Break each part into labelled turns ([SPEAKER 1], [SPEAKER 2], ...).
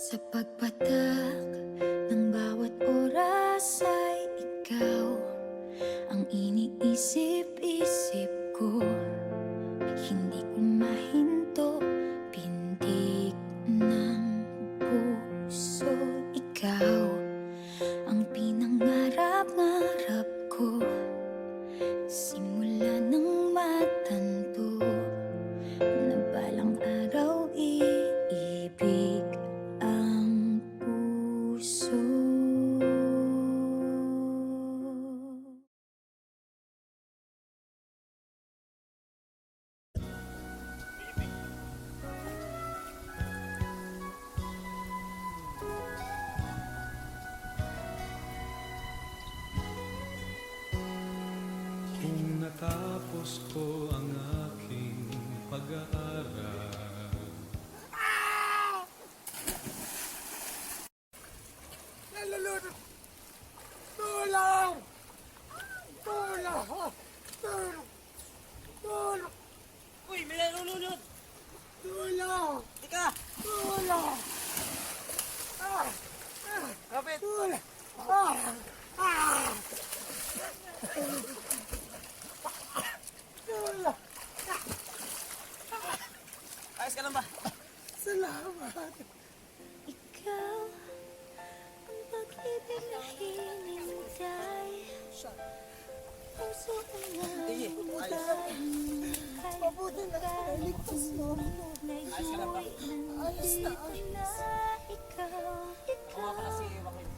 [SPEAKER 1] Sa pagpatak ng bawat oras ay ikaw ang iniisip-isip ko. Hindi ko mahinto, pintig ng puso. Ikaw ang pinangarap-ngarap ko, simula ng matanto na balang araw iibig ang puso.
[SPEAKER 2] Kung natapos ko ang aking pag-aaral,
[SPEAKER 3] Nalulunod! Tulong! Tulong! Tulong! Tulong!
[SPEAKER 4] Uy, may nalulunod!
[SPEAKER 3] Tulong!
[SPEAKER 4] Tika!
[SPEAKER 3] Tulong!
[SPEAKER 4] Kapit!
[SPEAKER 3] Tulong! Tulong!
[SPEAKER 4] Ayos ka lang ba?
[SPEAKER 3] Salamat!
[SPEAKER 1] Ikaw ang pag-ibig na hinintay, puso ang
[SPEAKER 4] Sige,
[SPEAKER 1] namutan.
[SPEAKER 3] Mabuti na naligtas mo.
[SPEAKER 1] Na iyu'y nandito na ikaw.
[SPEAKER 4] Kuha ka kasi iwan ko yun.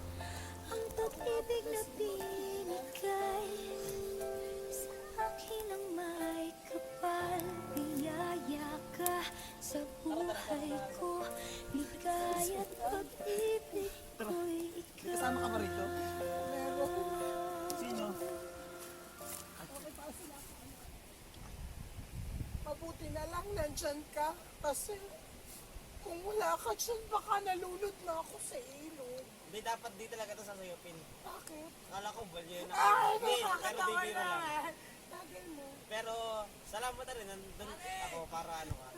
[SPEAKER 1] Ang pag-ibig na binigay sa akin ang may kapal. Biyaya ka sa buhay ko, ligaya't pag-ibig ko'y ikaw.
[SPEAKER 4] Kasama ka ba rito? Sino?
[SPEAKER 3] Mabuti na lang nandyan ka. Kasi kung wala ka dyan, baka nalulod na ako sa ilog.
[SPEAKER 4] Hindi, dapat di talaga ito sasayupin.
[SPEAKER 3] Bakit?
[SPEAKER 4] Kala ko balyo na.
[SPEAKER 3] Ay,
[SPEAKER 4] Hindi, pero
[SPEAKER 3] nakakatawa
[SPEAKER 4] bibiro lang.
[SPEAKER 3] na. Tagay mo.
[SPEAKER 4] Pero salamat na rin, nandun ako para ano ka.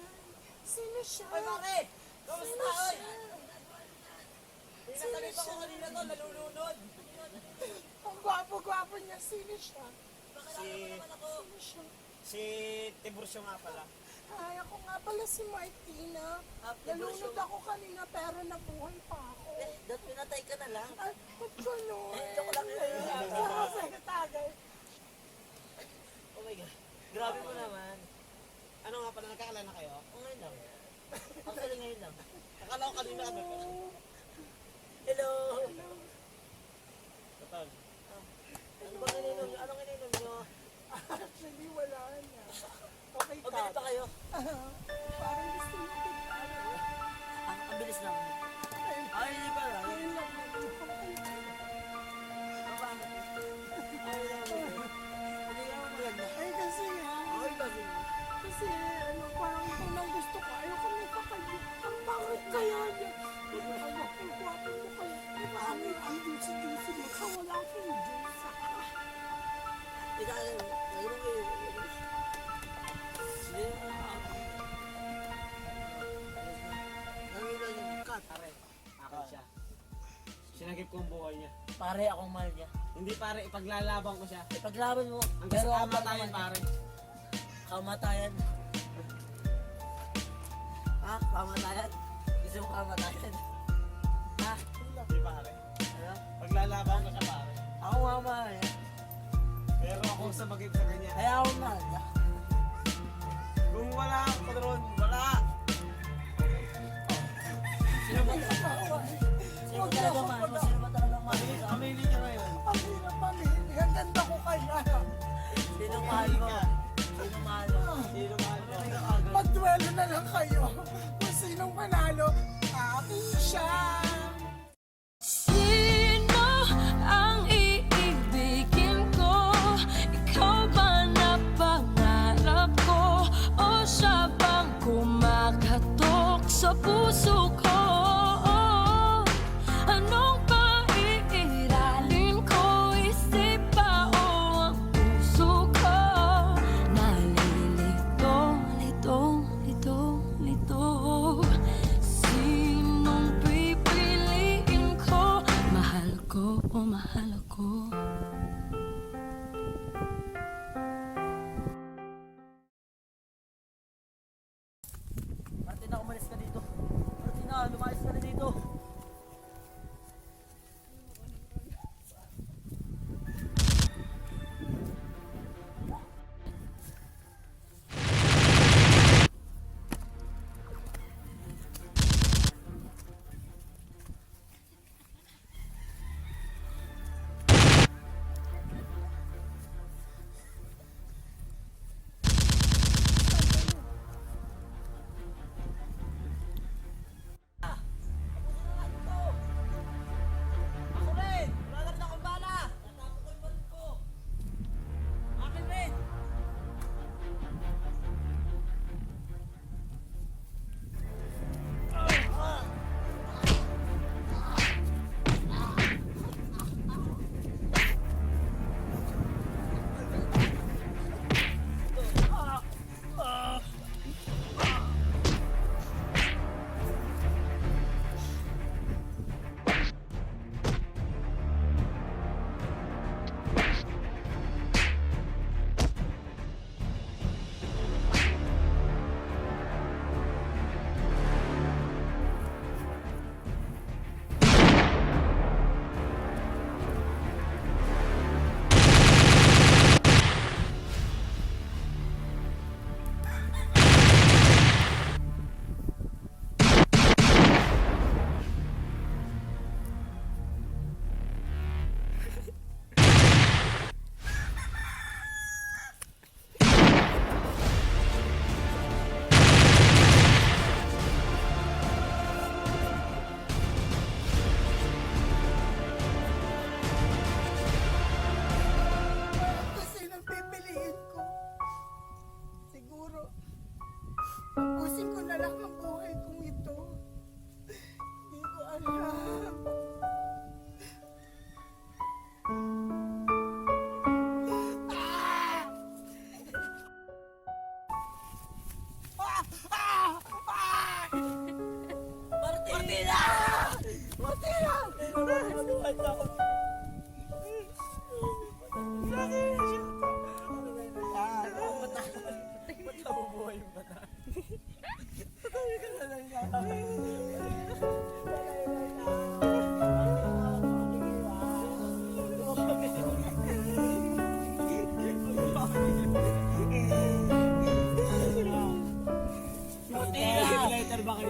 [SPEAKER 3] Sino siya?
[SPEAKER 4] Ay, bakit? Kamusta?
[SPEAKER 3] Sino
[SPEAKER 4] Oy!
[SPEAKER 3] siya?
[SPEAKER 4] Tinatalip ako kanina to, nalulunod.
[SPEAKER 3] Ang gwapo-gwapo niya. Sino siya?
[SPEAKER 4] Si...
[SPEAKER 3] Sino siya?
[SPEAKER 4] Si Tiburcio nga pala.
[SPEAKER 3] Ay, ako nga pala si Martina. Nalunod ako kanina pero nabuhay pa ako.
[SPEAKER 4] Dahil pinatay ka na lang.
[SPEAKER 3] Ay, ba't gano'n?
[SPEAKER 4] Joke lang yun.
[SPEAKER 3] Kasi tagay.
[SPEAKER 4] Oh my God. Grabe mo naman. Ano nga pala, nagkakala na kayo? Oh, ngayon lang. Actually, ngayon lang. Akala ko kanina kami. Hello! Total. Ano ba ininom nyo? Anong ininom nyo?
[SPEAKER 3] Actually, wala na. Okay,
[SPEAKER 4] O, bilis pa kayo?
[SPEAKER 3] Parang gusto mo tignan.
[SPEAKER 4] Ang bilis lang. Ay, hindi pa lang.
[SPEAKER 3] Ayun lang.
[SPEAKER 4] Paano? Ay, hindi ka maganda.
[SPEAKER 3] Ay, kasi nga.
[SPEAKER 4] Ay, kasi.
[SPEAKER 3] Kasi, ano, parang unang gusto ko. Ayoko may kakali. Ang pangit kaya niya. Ang gwapo mo kayo. Di ba, ang juicy-juicy mo. Wala akong juice.
[SPEAKER 4] Hindi ka kayo. Mayroon kayo. Hindi mo nangilan yung cut. Pare, ako siya. Sinagip ko ang buhay niya.
[SPEAKER 5] Pare, akong mahal niya.
[SPEAKER 4] Hindi pare, ipaglalaban ko siya.
[SPEAKER 5] Ipaglaban mo.
[SPEAKER 4] Hanggang
[SPEAKER 5] Pero
[SPEAKER 4] sa
[SPEAKER 5] ako
[SPEAKER 4] kamatayan pare.
[SPEAKER 5] Kamatayan. Ha? Kamatayan? Gusto mo kamatayan? Ha?
[SPEAKER 4] Hindi pare.
[SPEAKER 5] Ano?
[SPEAKER 4] Paglalaban ko siya pare.
[SPEAKER 5] Ako nga mahal niya.
[SPEAKER 4] Pero ako sa bagay sa kanya.
[SPEAKER 5] Kaya ako mahal niya.
[SPEAKER 4] Kung wala ako doon, wala.
[SPEAKER 5] Sino ba talaga? Sino ba talaga mahal mo? Sino ba talaga mahal mo?
[SPEAKER 4] Amili ka ngayon.
[SPEAKER 3] Ang hirap mamili. Ang ganda ko kaya.
[SPEAKER 5] Sino mahal mo? Sino mahal mo?
[SPEAKER 4] Sino mahal mo?
[SPEAKER 3] Magduelo na lang kayo. Kung sinong manalo, akin siya.
[SPEAKER 1] Sino ang iibigin ko? Ikaw ba na pangarap ko? O siya bang kumakatok sa puso ko? Anong paiiralin ko? Isip ba o ang puso ko? Nalilito, lito, lito, lito. Sinong akala ko.
[SPEAKER 5] Martina, umalis ka dito. Martina, lumayas ka na dito.
[SPEAKER 4] Ako rin! Wala na rin akong bala! Natapos ko yung baril ko! Akin rin!
[SPEAKER 3] Kasi nang pipiliin ko. Siguro, tapusin ko na lang ang buhay kong ito. Hindi ko alam. Ah! Ah! Ah!
[SPEAKER 4] Martina!
[SPEAKER 3] Martina!
[SPEAKER 4] Ba't nabubuhay yung bata?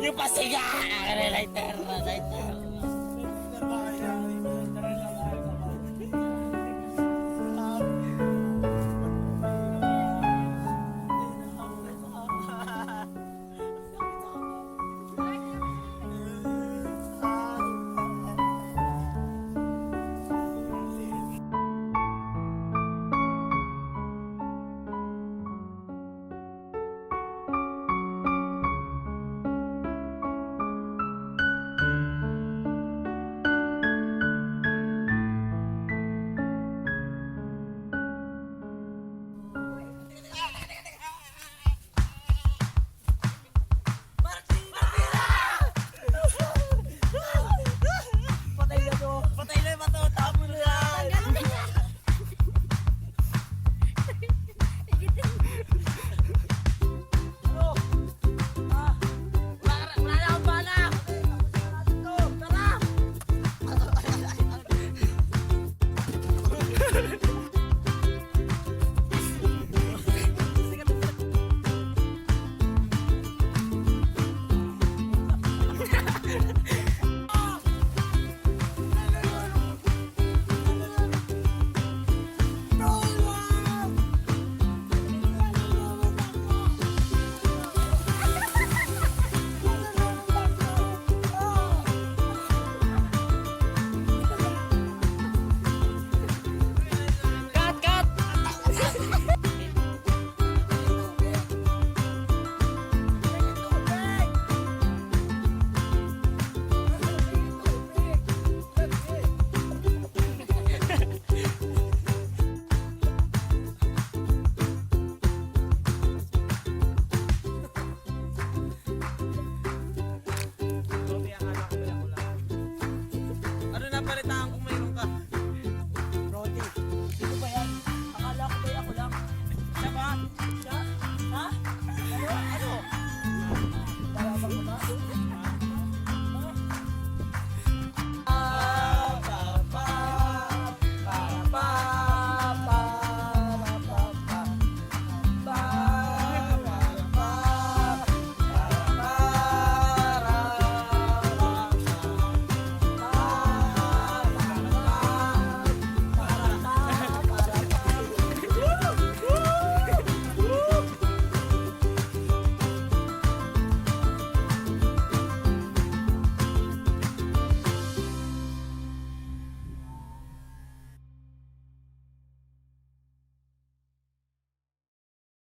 [SPEAKER 4] Yung pasiga! Akin na lighter!